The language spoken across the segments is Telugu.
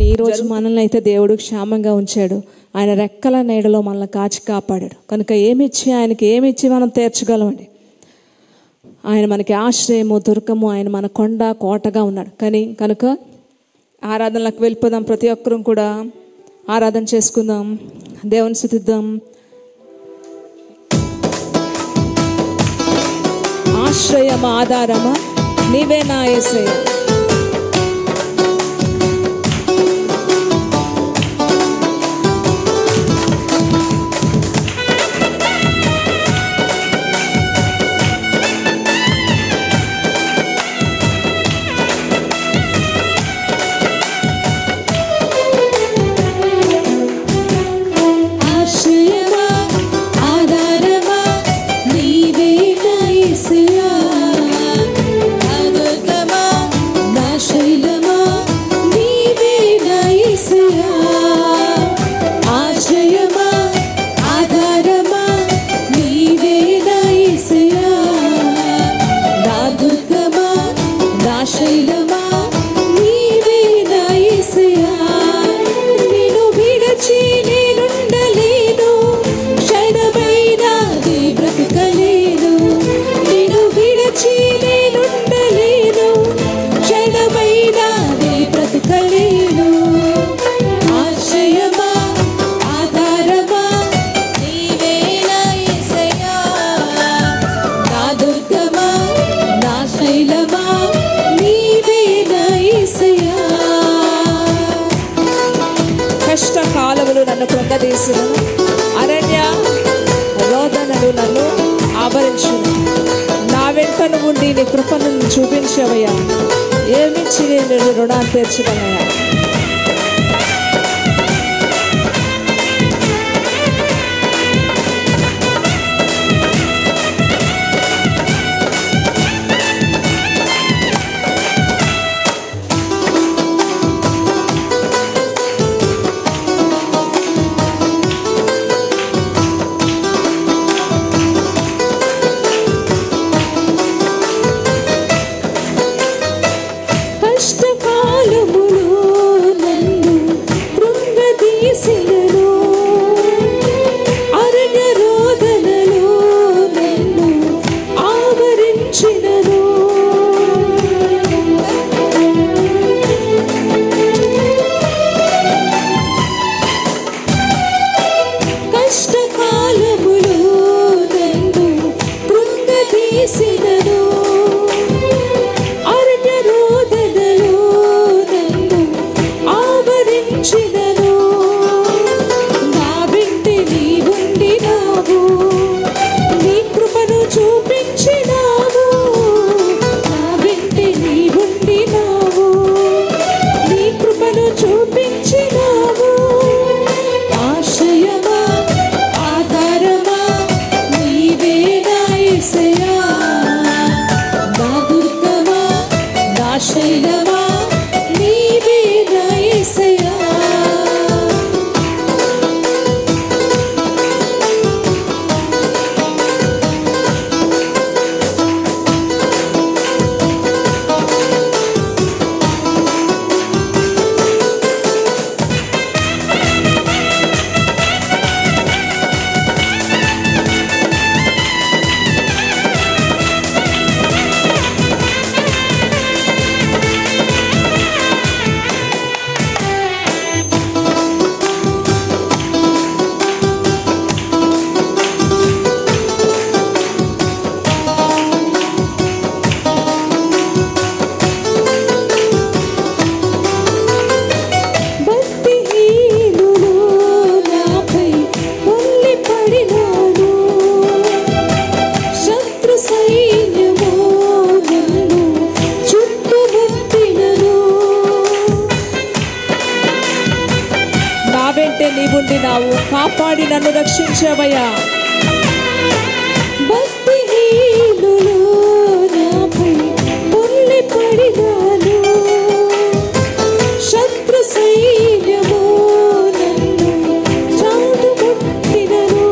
ఈరోజు మనల్ని అయితే దేవుడు క్షేమంగా ఉంచాడు. ఆయన రెక్కల నీడలో మనల్ని కాచి కాపాడాడు. కనుక ఆయనకి ఏమిచ్చి మనం తీర్చగలమండి? ఆయన మనకి ఆశ్రయము, దుర్గము, ఆయన మన కొండ కోటగా ఉన్నాడు. కనుక ఆరాధనలకు వెళ్ళిపోదాం. ప్రతి ఒక్కరూ కూడా ఆరాధన చేసుకుందాం, దేవుని స్తుతిద్దాం. ఆశ్రయమా, ఆధారమా, నీవే నా యేసయ్య. కష్టకాలములు నన్ను కృంగదీసినను, అరణ్య రోదనలు నన్ను ఆవరించును. నా వెంటను ఉండి నీ కృపను చూపించవయ్యా. ఏమిచ్చి నేను రుణాన్ని తీర్చగలయ్యా? నీవుండినావు, కాపాడి నన్ను రక్షించవయ్యా. భక్తిహీనులు నాపై పొర్లి పడినాను, శత్రు సైన్యము నన్ను చాటుముట్టినను.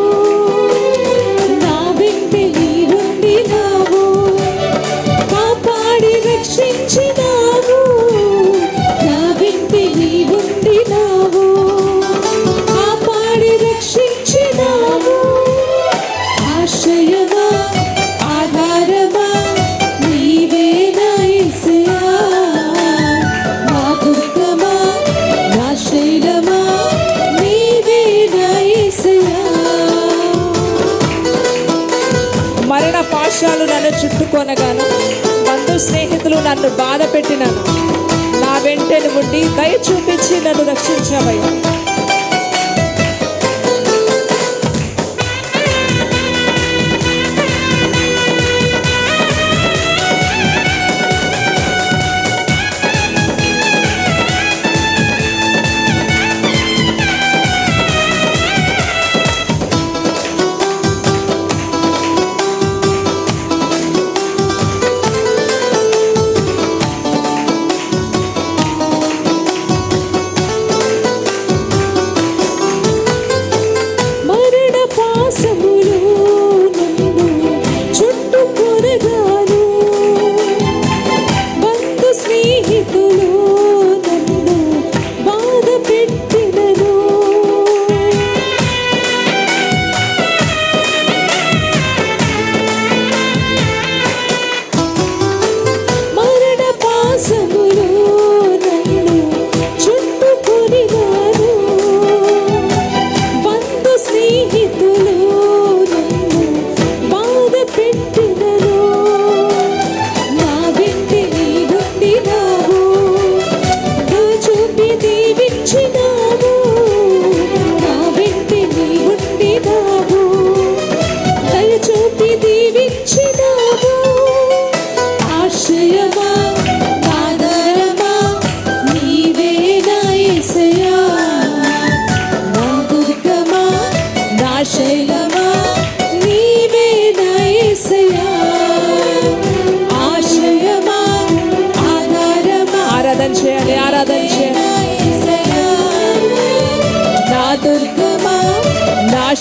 నా వెంట నీవుండినావు, కాపాడి రక్షించినావు. నా వెంట నీవుండి కొనగాను, బంధు స్నేహితులు నన్ను బాధ పెట్టినాను, నా వెంటనే ఉండి దయ చూపించి నన్ను రక్షించావయ్యా.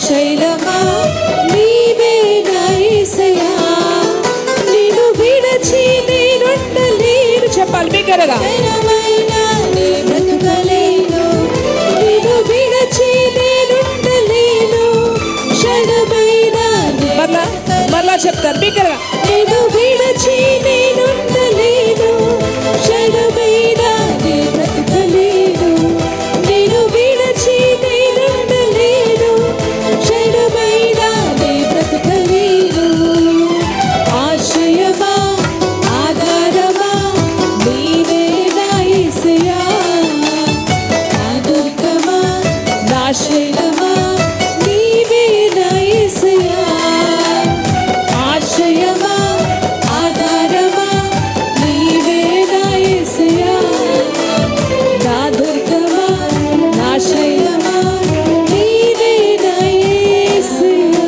శైలమా నీవే నా యేసయ్యా, నిన్ను విడిచి నేనుండలేను. చెప్పాలి బిగ్గరగా. బ్రతుకలేను, నిన్ను విడిచి నేనుండలేను, క్షణమైన మరలా చెప్తాను బిగ్గరగా. నిన్ను విడిచి నేనుండలేను, క్షణమైన బ్రతుకలేను, నిన్ను విడిచి నేనుండలేను, క్షణమైన బ్రతుకలేను. ఆశ్రయమా ఆధారమా నీవే నా యేసయ్యా, నా దుర్గమా నా శైలమా నీవే నా యేసయ్యా. ఆశ్రయమా ఆధారమా నీవే నా యేసయ్యా, నా దుర్గమా నా శైలమా నీవే నా యేసయ్యా.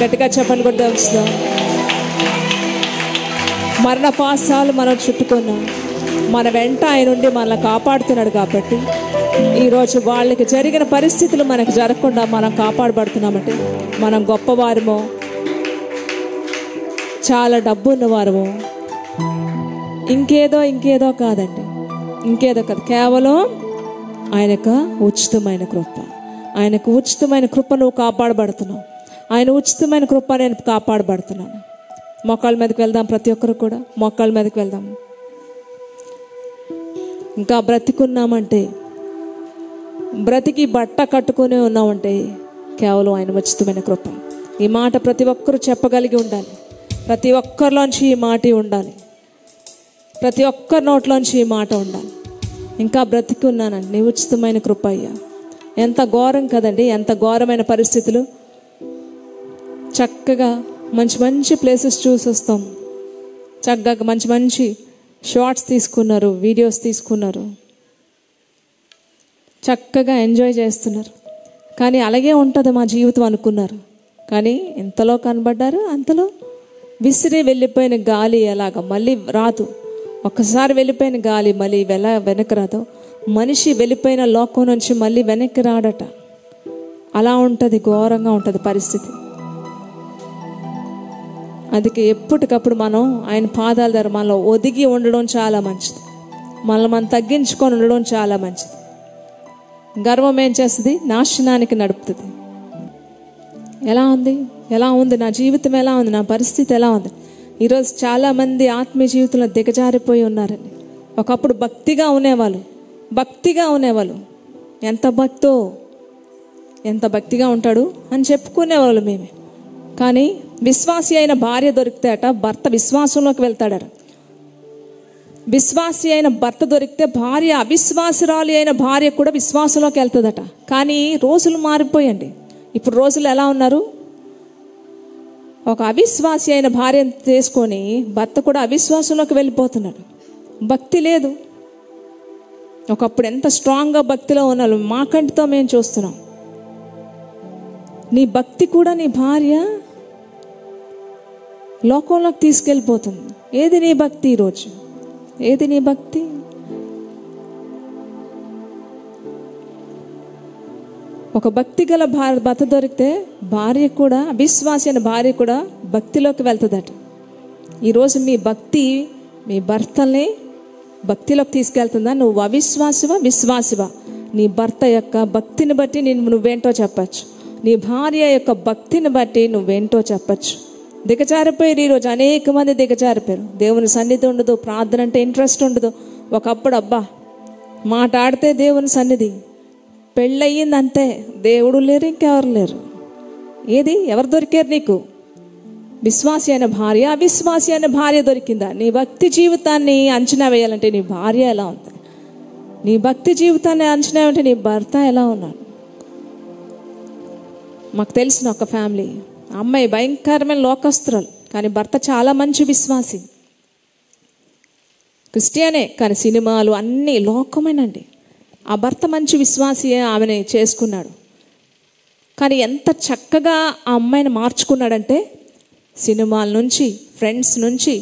గట్టిగా చెప్పండి కొట్టవలసిన. మరణ పాసాలు మనం చుట్టుకున్నాం, మన వెంట ఆయన నుండి మనల్ని కాపాడుతున్నాడు కాబట్టి ఈరోజు వాళ్ళకి జరిగిన పరిస్థితులు మనకు జరగకుండా మనం కాపాడబడుతున్నామంటే మనం గొప్పవారమో, చాలా డబ్బు ఉన్నవారమో, ఇంకేదో కాదండి, ఇంకేదో కాదు. కేవలం ఆయన యొక్క ఉచితమైన కృప, ఆయనకు ఉచితమైన కృప నువ్వు కాపాడబడుతున్నావు. ఆయన ఉచితమైన కృప నేను కాపాడబడుతున్నాను. మోకాళ్ళ మీదకి వెళ్దాం, ప్రతి ఒక్కరు కూడా మోకాళ్ళ మీదకి వెళ్దాం. ఇంకా బ్రతికున్నామంటే, బ్రతికి బట్ట కట్టుకునే ఉన్నామంటే కేవలం ఆయన ఉచితమైన కృప. ఈ మాట ప్రతి ఒక్కరూ చెప్పగలిగి ఉండాలి. ప్రతి ఒక్కరిలోంచి ఈ మాట ఉండాలి. ప్రతి ఒక్కరి నోట్లోంచి ఈ మాట ఉండాలి. ఇంకా బ్రతికున్నానండి, నీ ఉచితమైన కృప అయ్యా. ఎంత ఘోరం కదండి, ఎంత ఘోరమైన పరిస్థితులు. చక్కగా మంచి ప్లేసెస్ చూసి వస్తాం, చక్కగా మంచి షార్ట్స్ తీసుకున్నారు, వీడియోస్ తీసుకున్నారు, చక్కగా ఎంజాయ్ చేస్తున్నారు. కానీ అలాగే ఉంటుంది మా జీవితం అనుకున్నారు. కానీ ఇంతలో కనబడ్డారు, అంతలో విసిరి వెళ్ళిపోయిన గాలి ఎలాగ మళ్ళీ రాదు. ఒక్కసారి వెళ్ళిపోయిన గాలి మళ్ళీ వెనక్కి రాదు. మనిషి వెళ్ళిపోయిన లోకం నుంచి మళ్ళీ వెనక్కి రాడట. అలా ఉంటుంది, ఘోరంగా ఉంటుంది పరిస్థితి. అందుకే ఎప్పటికప్పుడు మనం ఆయన పాదాల దగ్గర మనలో ఒదిగి ఉండడం చాలా మంచిది. మనల్ని మనం తగ్గించుకొని ఉండడం చాలా మంచిది. గర్వం ఏం చేస్తుంది? నాశనానికి నడుపుతుంది. ఎలా ఉంది నా జీవితం, ఎలా ఉంది నా పరిస్థితి, ఎలా ఉంది? ఈరోజు చాలామంది ఆత్మీయ జీవితంలో దిగజారిపోయి ఉన్నారండి. ఒకప్పుడు భక్తిగా ఉండేవాళ్ళు. ఎంత భక్తిగా ఉంటాడు అని చెప్పుకునేవాళ్ళు మేమే. కానీ విశ్వాసి అయిన భార్య దొరికితే అట భర్త విశ్వాసంలోకి వెళ్తాడట. విశ్వాసి అయిన భర్త దొరికితే భార్య, అవిశ్వాసురాలి అయిన భార్య కూడా విశ్వాసంలోకి వెళ్తుందట. కానీ రోజులు మారిపోయండి. ఇప్పుడు రోజులు ఎలా ఉన్నారు? ఒక అవిశ్వాసి అయిన భార్యను తీసుకొని భర్త కూడా అవిశ్వాసంలోకి వెళ్ళిపోతున్నాడు. భక్తి లేదు. ఒకప్పుడు ఎంత స్ట్రాంగ్గా భక్తిలో ఉన్నారు, మా కంటితో మేము చూస్తున్నాం. నీ భక్తి కూడా నీ భార్య లోకంలోకి తీసుకెళ్ళిపోతుంది. ఏది నీ భక్తి ఈరోజు? ఏది నీ భక్తి? ఒక భక్తి గల భర్త దొరికితే భార్య కూడా, అవిశ్వాసి అయిన భార్య కూడా భక్తిలోకి వెళ్తుందట. ఈరోజు మీ భక్తి మీ భర్తల్ని భక్తిలోకి తీసుకెళ్తుందా? నువ్వు అవిశ్వాసివా, విశ్వాసివా? నీ భర్త యొక్క భక్తిని బట్టి నువ్వేంటో చెప్పచ్చు. నీ భార్య యొక్క భక్తిని బట్టి నువ్వేంటో చెప్పచ్చు. దిగజారిపోయారు ఈరోజు అనేక మంది దిగజారిపోయారు. దేవుని సన్నిధి ఉండదు, ప్రార్థన అంటే ఇంట్రెస్ట్ ఉండదు. ఒకప్పుడు అబ్బా మాట్లాడితే దేవుని సన్నిధి, పెళ్ళయిందంతే, దేవుడు లేరు, ఇంకెవరు లేరు. ఏది ఎవరు దొరికారు నీకు? విశ్వాసి అయిన భార్య, అవిశ్వాసి అయిన భార్య దొరికిందా? నీ భక్తి జీవితాన్ని అంచనా వేయాలంటే నీ భార్య ఎలా ఉంది? నీ భక్తి జీవితాన్ని అంచనా వేయాలంటే నీ భర్త ఎలా ఉన్నాడు? మాకు తెలిసిన ఒక ఫ్యామిలీ, అమ్మాయి భయంకరమైన లోకస్తురాలు, కానీ భర్త చాలా మంచి విశ్వాసి, క్రిస్టియనే, కానీ సినిమాలు అన్నీ లోకమేనండి. ఆ భర్త మంచి విశ్వాసియే, ఆమెని చేసుకున్నాడు. కానీ ఎంత చక్కగా ఆ అమ్మాయిని మార్చుకున్నాడంటే, సినిమాల నుంచి, ఫ్రెండ్స్ నుంచి,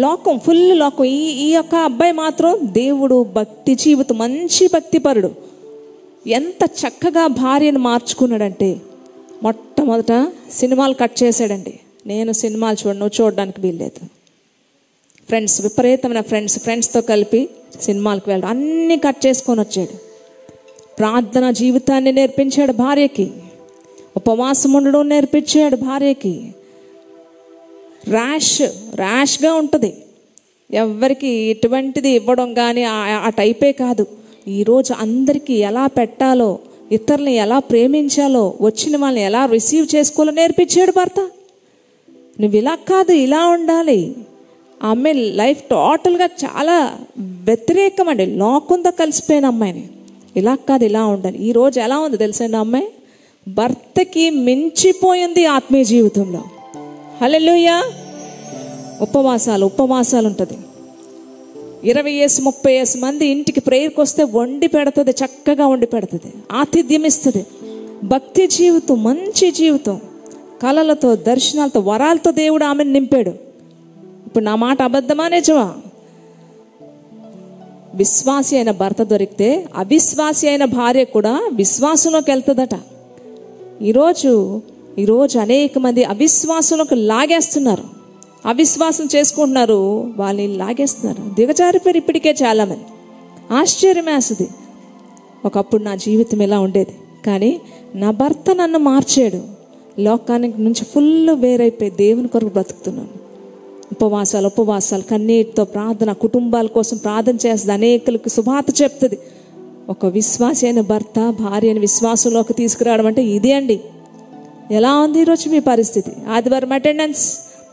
లోకం, ఫుల్ లోకం. ఈ యొక్క అబ్బాయి మాత్రం దేవుడు, భక్తి జీవితం, మంచి భక్తిపరుడు. ఎంత చక్కగా భార్యను మార్చుకున్నాడంటే, మొట్టమొదట సినిమాలు కట్ చేశాడండి. నేను సినిమాలు చూడను, చూడడానికి వీల్లేదు. ఫ్రెండ్స్, విపరీతమైన ఫ్రెండ్స్తో కలిపి సినిమాలకు వెళ్ళడం, అన్నీ కట్ చేసుకొని వచ్చాడు. ప్రార్థన జీవితాన్ని నేర్పించాడు భార్యకి, ఉపవాసం ఉండడం నేర్పించాడు భార్యకి. ర్యాష్గా ఉంటుంది, ఎవరికి ఎటువంటిది ఇవ్వడం కానీ ఆ టైపే కాదు. ఈరోజు అందరికీ ఎలా పెట్టాలో, ఇతరులని ఎలా ప్రేమించాలో, వచ్చిన వాళ్ళని ఎలా రిసీవ్ చేసుకోవాలో నేర్పించాడు భర్త. నువ్వు ఇలా కాదు, ఇలా ఉండాలి. ఆ అమ్మాయి లైఫ్ టోటల్గా చాలా వ్యతిరేకం అండి, లోకంతో కలిసిపోయిన అమ్మాయిని. ఇలా కాదు, ఇలా ఉండాలి. ఈరోజు ఎలా ఉంది తెలుసండి, అమ్మాయి భర్తకి మించిపోయింది ఆత్మీయ జీవితంలో. హల్లెలూయా. ఉపవాసాలు ఉంటుంది. 20-30 మంది ఇంటికి ప్రేయర్కి వస్తే వండి పెడుతుంది, చక్కగా వండి పెడుతుంది, ఆతిథ్యం ఇస్తుంది. భక్తి జీవితం, మంచి జీవితం, కళలతో, దర్శనాలతో, వరాలతో దేవుడు ఆమెను నింపాడు. ఇప్పుడు నా మాట అబద్ధమా నిజమా? విశ్వాసి అయిన భర్త దొరికితే అవిశ్వాసి అయిన భార్య కూడా విశ్వాసంలోకి వెళ్తుందట. ఈరోజు అనేక మంది అవిశ్వాసంలోకి లాగేస్తున్నారు, అవిశ్వాసం చేసుకుంటున్నారు, వాళ్ళని లాగేస్తున్నారు. దిగజారిపోయారు ఇప్పటికే చాలామంది. ఆశ్చర్యమేస్తుంది. ఒకప్పుడు నా జీవితం ఇలా ఉండేది, కానీ నా భర్త నన్ను మార్చాడు. లోకానికి నుంచి ఫుల్ వేరైపోయి దేవుని కొరకు బ్రతుకుతున్నాను. ఉపవాసాలు, కన్నీటితో ప్రార్థన, కుటుంబాల కోసం ప్రార్థన చేస్తుంది, అనేకులకు సువార్త చెప్తుంది. ఒక విశ్వాసి అయిన భర్త భార్యని విశ్వాసంలోకి తీసుకురావడం అంటే ఇదే అండి. ఎలా ఉంది ఈరోజు మీ పరిస్థితి? ఆదివారం అటెండెన్స్,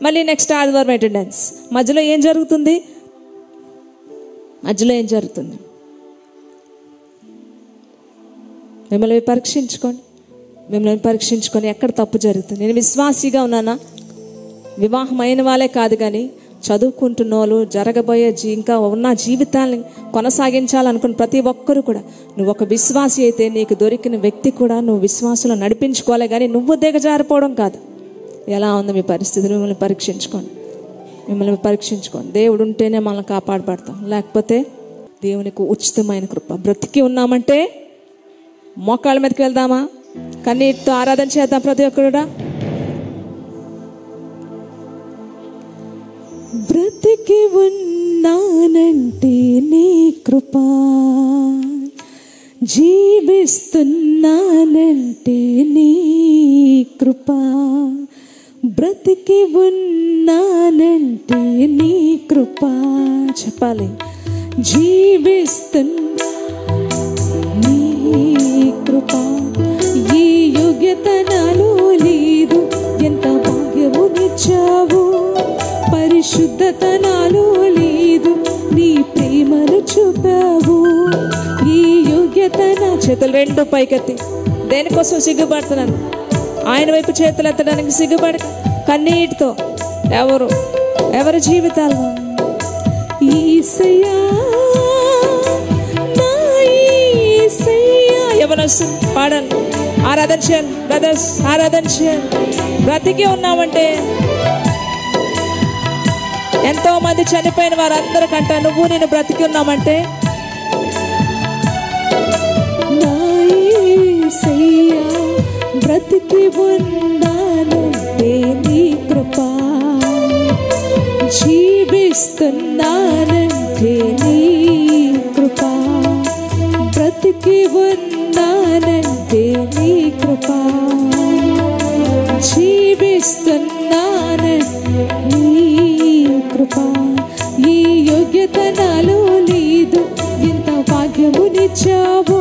మళ్ళీ నెక్స్ట్ ఆదివారం అటెండెన్స్, మధ్యలో ఏం జరుగుతుంది? మిమ్మల్ని పరీక్షించుకొని ఎక్కడ తప్పు జరుగుతుంది? నేను విశ్వాసిగా ఉన్నానా? వివాహం అయిన వాళ్ళే కాదు, కానీ చదువుకుంటున్న వాళ్ళు, జరగబోయే ఇంకా ఉన్న జీవితాన్ని కొనసాగించాలనుకున్న ప్రతి ఒక్కరు కూడా, నువ్వు ఒక విశ్వాసి అయితే నీకు దొరికిన వ్యక్తి కూడా నువ్వు విశ్వాసంలో నడిపించుకోవాలి, కానీ నువ్వు దిగజారిపోవడం కాదు. ఎలా ఉంది మీ పరిస్థితి? మిమ్మల్ని పరీక్షించుకోండి. దేవుడు ఉంటేనే మనల్ని కాపాడబడతాం, లేకపోతే దేవునికి ఉచితమైన కృప. బ్రతికి ఉన్నామంటే మోకాళ్ళ మీదకి వెళ్దామా? కన్నీటితో ఆరాధన చేద్దాం ప్రతి ఒక్కరుడా. బ్రతికి ఉన్నానంటే నీ కృప, జీవిస్తున్నానంటే నీ కృప. బ్రతికి ఉన్నానంటే నీ కృప. చెప్పాలి. జీవిస్తున్నా నీ కృప. ఈ యోగ్యత నాలో లేదు, ఎంత భాగ్యము పరిశుద్ధతనాలో లేదు, నీ ప్రేమను చూపావు. ఈ యోగ్యత నా చేతులు రెండు పైకెత్తి. దేనికోసం సిగ్గుపడుతున్నాను? ఆయన వైపు చేతులు ఎత్తడానికి సిగ్గుపడ కన్నీటితో ఎవరి జీవితాల్లో ఈసయ్యా నా ఈసయ్యా ఎవరు పాడాలి? ఆరాధన చేయాలి బ్రదర్స్, ఆరాధన చేయాలి. బ్రతికి ఉన్నామంటే ఎంతో మంది చనిపోయిన వారందరికంట నువ్వు నేను బ్రతికి ఉన్నామంటే నా యేసయ్యా బ్రతికి ఉన్నానంటే నీ కృప, జీవిస్తున్నానంటే నీ కృప, బ్రతికి ఉన్నానంటే నీ కృప, జీవిస్తున్నానంటే నీ కృప. ఈ యోగ్యత నాలో లేదు, ఇంత భాగ్యమునిచ్చావు.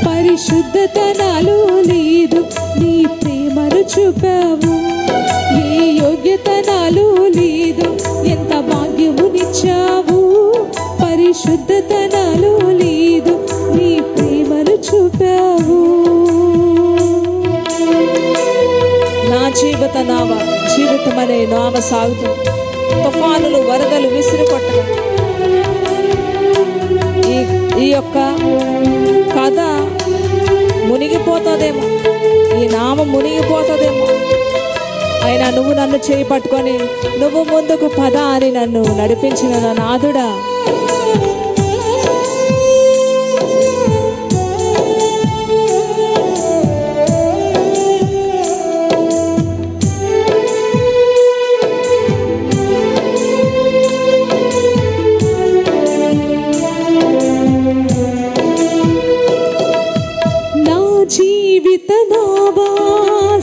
పరిశుద్ధత నాలో లేదు, నీ ప్రేమను చూపావు. ఏ యోగ్యత నాలో లేదు, ఎంత భాగ్యమునిచ్చావు. పరిశుద్ధత నాలో లేదు, నీ ప్రేమను చూపావు. నా జీవితం అనే నావ సాగుతుంది. తుఫానులు వరదలు విసిరి కొట్టగా ఈ యొక్క కథ మునిగిపోతుందేమో, ఈ నామం మునిగిపోతుందేమో. అయినా నువ్వు నన్ను చేయి పట్టుకొని నువ్వు ముందుకు పద అని నన్ను నడిపించిన నా నాథుడా,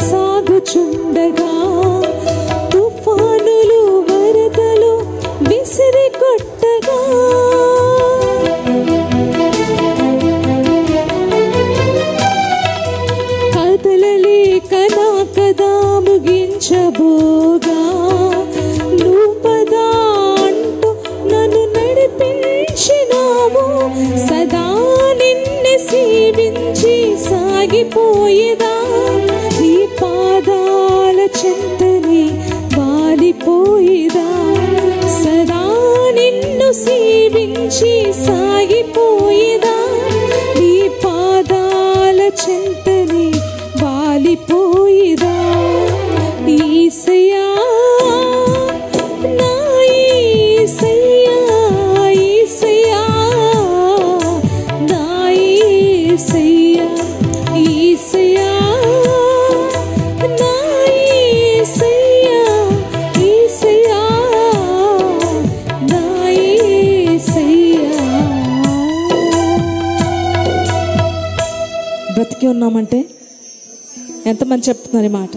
సాగుచుండగా తుఫానులు వరదలు విసిరి కొట్టగా కదలలేక నా కదా ముగించబోగా నువ్వు పదా అంటూ నన్ను నడిపించినావు. సదా నిన్ను సేవించి సాగిపోయేదా, నీ పాదాల చెంతని వాలిపోయేదా. సదా నిన్ను సేవించి సాగిపోయేదా, నీ పాదాల చెంతని వాలిపోయేదా. ఈసయ్యా నా ఈసయ్యా, ఈసయ్యా నా ఈసయ్యా, ఈసయ్యా నా ఈసయ్యా, ఈసయ్యా నా ఈసయ్యా. బ్రతికి ఉన్నామంటే ఎంతమంది చెప్తున్నారు ఈ మాట?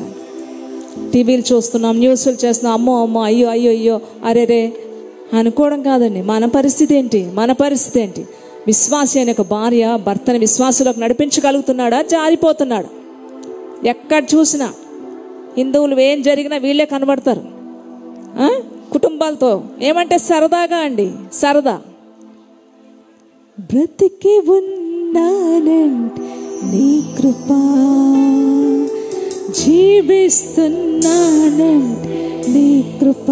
టీవీలు చూస్తున్నాం, న్యూస్లు చేస్తున్నాం, అమ్మో అమ్మో అయ్యో అయ్యో అయ్యో అరేరే అనుకోవడం కాదండి. మన పరిస్థితి ఏంటి? మన పరిస్థితి ఏంటి? విశ్వాసి అనే ఒక భార్య భర్తని విశ్వాసులకు నడిపించగలుగుతున్నాడా? జారిపోతున్నాడు. ఎక్కడ చూసినా హిందువులు ఏం జరిగినా వీళ్ళే కనబడతారు కుటుంబాలతో. ఏమంటే సరదాగా అండి, సరదా. బ్రతికి ఉన్నానంటే నీ కృప, జీవిస్తున్నానంటే నీ కృప,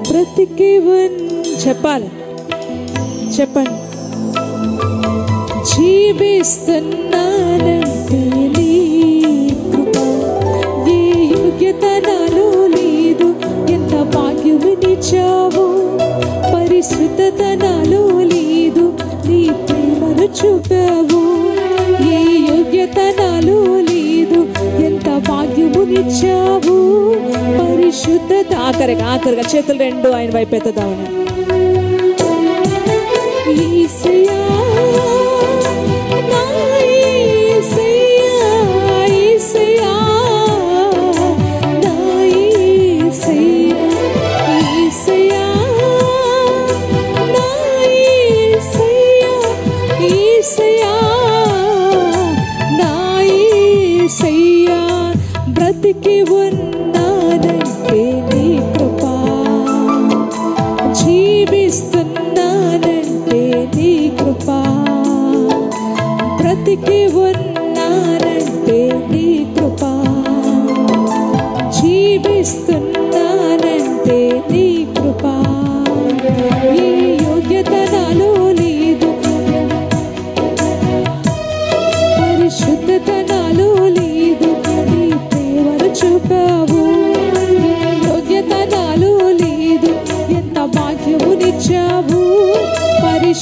బ్రతికి చెప్పాలి, చెప్పండి. జీవిస్తున్నానంటే నీ కృప, ఏ యోగ్యత నాలో లేదు, ఎంత భాగ్యమునిచ్చావు. పరిశుద్ధత నాలో లేదు, నీ ప్రేమను చూపావు. ఏ యోగ్యత నాలో లేదు, ఎంత భాగ్యమునిచ్చావు. పరిశుద్ధత. ఆఖరిగా చేతులు రెండు ఆయన వైపు ఎత్తుదామని. ఈసయ్యా నా ఈసయ్యా, ఈసయ్యా నా ఈసయ్యా, ఈసయ్యా నా ఈసయ్యా, ఈసయ్యా నా ఈసయ్యా. బ్రతికి ఉన్నానంటే నీ కృప,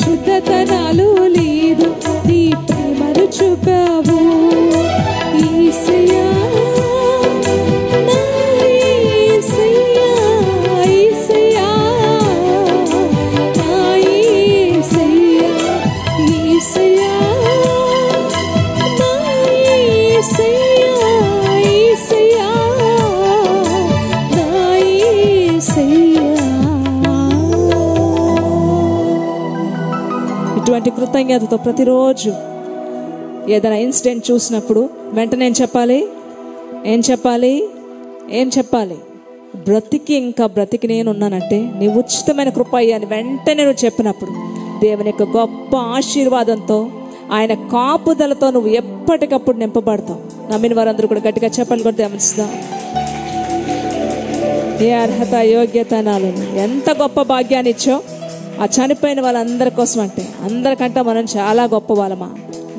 శుద్ధతనాలు లేదు, నీ ప్రేమను చూపావు యేసయ్యా, నా యేసయ్యా, యేసయ్యా, నా యేసయ్యా, యేసయ్యా, నా యేసయ్యా, యేసయ్యా, నా యేసయ్యా. ఇటువంటి కృతజ్ఞతతో ప్రతిరోజు ఏదైనా ఇన్సిడెంట్ చూసినప్పుడు వెంటనే ఏం చెప్పాలి? బ్రతికి నేనున్నానంటే నీ ఉచితమైన కృప అని వెంటనే నువ్వు చెప్పినప్పుడు దేవుని యొక్క గొప్ప ఆశీర్వాదంతో, ఆయన కాపుదలతో నువ్వు ఎప్పటికప్పుడు నింపబడతావు. నమ్మిన వారందరూ కూడా గట్టిగా చెప్పాలి కూడా గమనిస్తాం. ఏ అర్హత యోగ్యత నాలు, ఎంత గొప్ప భాగ్యాన్ని ఇచ్చో ఆ చనిపోయిన వాళ్ళందరి కోసం. అంటే అందరికంటే మనం చాలా గొప్ప వాళ్ళమా,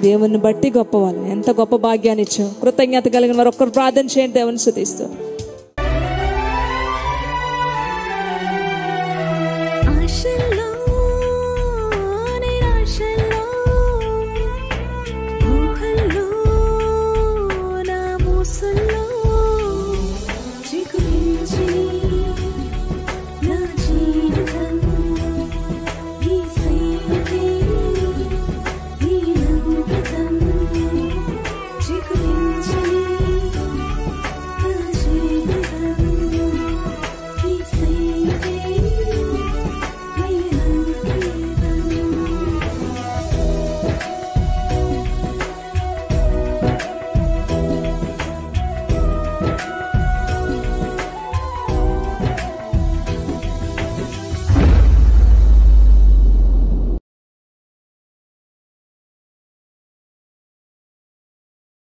దేవుని బట్టి గొప్ప వాళ్ళు. ఎంత గొప్ప భాగ్యాన్ని ఇచ్చావు. కృతజ్ఞత కలిగిన వారు ఒక్కరు ప్రార్థన చేయండి, దేవుని స్తుతిస్తూ.